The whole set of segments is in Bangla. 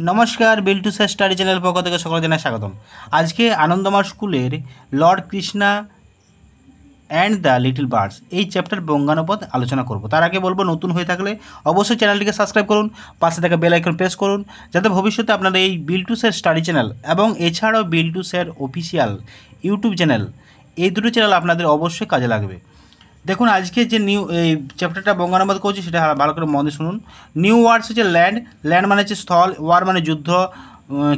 नमस्कार बिल्टू सर स्टाडी चैनल पक्ष থেকে সকলকে জানাই স্বাগতম। আজকে আনন্দমার স্কুলের Lord Krishna and the little birds এই চ্যাপ্টার বঙ্গানুবাদ আলোচনা করব। তার আগে বলবো, নতুন হয়ে থাকলে অবশ্যই চ্যানেলটিকে সাবস্ক্রাইব করুন, পাশে থাকা বেল আইকন প্রেস করুন, যাতে ভবিষ্যতে আপনারা এই বিল্টু স্যার স্টাডি চ্যানেল এবং এছাড়াও Biltu sir official YouTube channel, এই দুটো চ্যানেল আপনাদের অবশ্যই কাজে লাগবে। দেখুন, আজকে যে নিউ এই চ্যাপ্টারটা বঙ্গানুবাদ করছি সেটা ভালো করে মনে শুনুন। নিউ ওয়ার্ডস হচ্ছে ল্যান্ড, ল্যান্ড মানে হচ্ছে স্থল, ওয়ার মানে যুদ্ধ,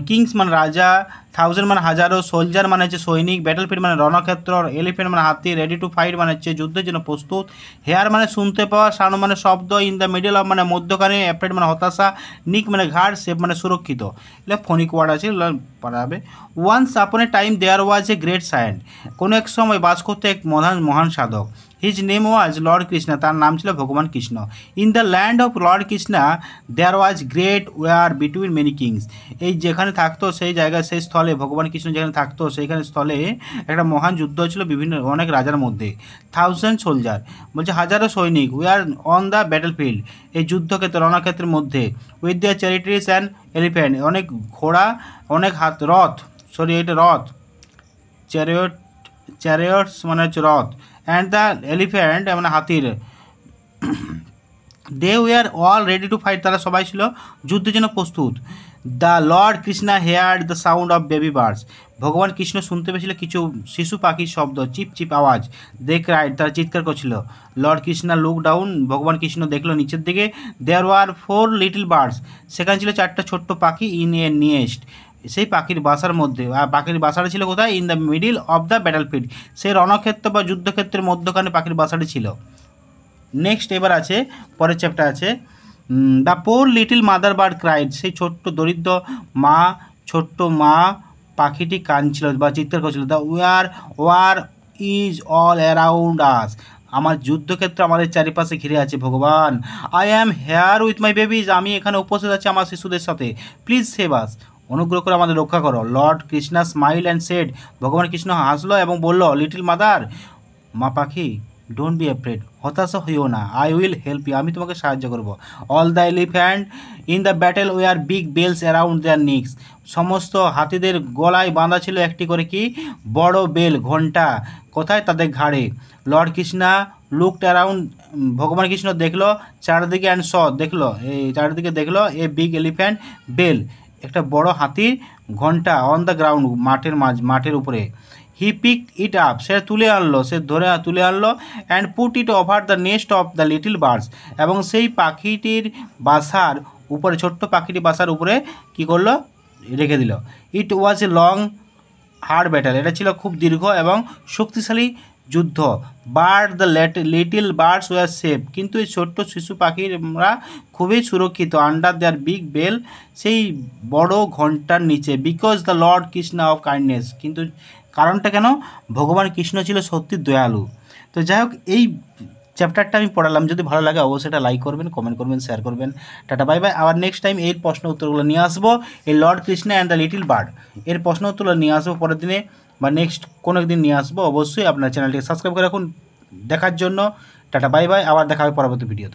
কিংস মানে রাজা, থাউজেন্ড মানে হাজারো, সোলজার মানে হচ্ছে সৈনিক, ব্যাটলফিল্ড মানে রণক্ষেত্র, এলিফেন্ট মানে হাতি, রেডি টু ফাইট মানে হচ্ছে যুদ্ধের জন্য প্রস্তুত, হেয়ার মানে শুনতে পাওয়া, সাউন্ড মানে শব্দ, ইন দ্য মিডল অফ মানে মধ্যখানে, অ্যাফ্রেড মানে হতাশা, নিক মানে ঘাট, সেফ মানে সুরক্ষিত। এটা ফোনিক ওয়ার্ড আছে, পড়াবে। Once upon A time there was a great সায়েন্ট, কোনো এক সময় বাস করতে এক মহান সাধক। His name was lord Krishna, তার নাম ছিল ভগবান Krishna. In the land of lord Krishna there was great war between many kings, এই যেখানে থাকতো সেই জায়গায়, সেই স্থলে ভগবান কৃষ্ণ যেখানে থাকতো সেইখানে স্থলে একটা মহান যুদ্ধ ছিল বিভিন্ন অনেক রাজার মধ্যে। থাউজেন্ড সোলজার বলছে হাজারো সৈনিক, we are on the battlefield, এই যুদ্ধক্ষেত্র রণক্ষেত্রের মধ্যে। With the charities and elephant, অনেক ঘোড়া, অনেক রথ, এটা রথ, চ্যারিয়টস মানে হচ্ছে রথ, অ্যান্ড দ্য এলিফ্যান্ট মানে হাতির। They were all ready to fight, তারা সবাই ছিল যুদ্ধের জন্য প্রস্তুত। The lord Krishna heard the sound of baby birds, ভগবান কৃষ্ণ শুনতে পেয়েছিল কিছু শিশু পাখির শব্দ, চিপ চিপ আওয়াজ। দে ক্রাইড, তারা চিৎকার করছিল। লর্ড কৃষ্ণা লুক ডাউন, ভগবান কৃষ্ণ দেখলো নিচের দিকে। দেয়ার ওয়ার 4 লিটল বার্ডস, সেখানে ছিল 4টা ছোট্ট পাখি। ইন এ নিয়েস্ট, সেই পাখির বাসার মধ্যে, আর পাখির বাসাটা ছিল কোথায়? In the middle of the battlefield, সেই রণক্ষেত্র বা যুদ্ধক্ষেত্রের মধ্যখানে পাখির বাসাটি ছিল। নেক্সট এবার আছে, পরের চ্যাপ্টার আছে the poor little mother bird cried, সেই ছোট্ট মা পাখিটি কাঁদছিল বা চিৎকার করছিল। The war is all around us, আমার যুদ্ধক্ষেত্র আমাদের চারিপাশে ঘিরে আছে ভগবান। I am here with my babies, আমি এখানে উপস্থিত আছি আমার শিশুদের সাথে। প্লিজ সেভ আস, অনুগ্রহ করে আমাদের রক্ষা করো। Lord Krishna smile and said, ভগবান কৃষ্ণ হাসলো এবং বলল, লিটল মাদার, মা পাখি, ডোন্ট বি অ্যাফ্রেড, হতাশা হইও না। আই উইল হেল্প ইউ, আমি তোমাকে সাহায্য করব। All the elephant in the battle were big bells around their necks, সমস্ত হাতিদের গলায় বাঁধা ছিল একটি করে কি বড় বেল, ঘণ্টা। কোথায়? তাদের ঘাড়ে। লর্ড কৃষ্ণা লুকড অ্যারাউন্ড, ভগবান কৃষ্ণ দেখলো চারিদিকে, অ্যান্ড দেখলো, এই চারিদিকে দেখলো এ বিগ এলিফ্যান্ট বেল, একটা বড় হাতির ঘণ্টা, অন দ্য গ্রাউন্ড, মাঠের উপরে। হি পিক ইট আপ, সে তুলে আনলো। And put it over the nest of the little birds, এবং সেই পাখিটির বাসার উপরে, ছোট্ট পাখিটির বাসার উপরে কী করলো? রেখে দিল। ইট ওয়াজ এ লং হার্ড ব্যাটেল, এটা ছিল খুব দীর্ঘ এবং শক্তিশালী যুদ্ধ। Bird the little birds war safe, কিন্তু এই ছোট্ট শিশু পাখিরা খুবই সুরক্ষিত। আন্ডার দেয়ার বিগ বেল, সেই বড় ঘণ্টার নিচে। Because the lord Krishna of kindness, কিন্তু কারণটা কেন? ভগবান কৃষ্ণ ছিল সত্যি দয়ালু। তো যাই হোক, এই চ্যাপ্টারটা আমি পড়ালাম, যদি ভালো লাগে অবশ্যই এটা লাইক করবেন, কমেন্ট করবেন, শেয়ার করবেন। Tata bye bye. আবার নেক্সট টাইম এর প্রশ্ন উত্তরগুলো নিয়ে আসবো, এই Lord Krishna and the little bird এর প্রশ্ন উত্তরগুলো নিয়ে আসবো পরের দিনে বা নেক্সট কোনো একদিন নিয়ে আসবো। অবশ্যই আপনার চ্যানেলটিকে সাবস্ক্রাইব করে রাখুন দেখার জন্য। টাটা বাই বাই, আবার দেখা হবে পরবর্তী ভিডিওতে।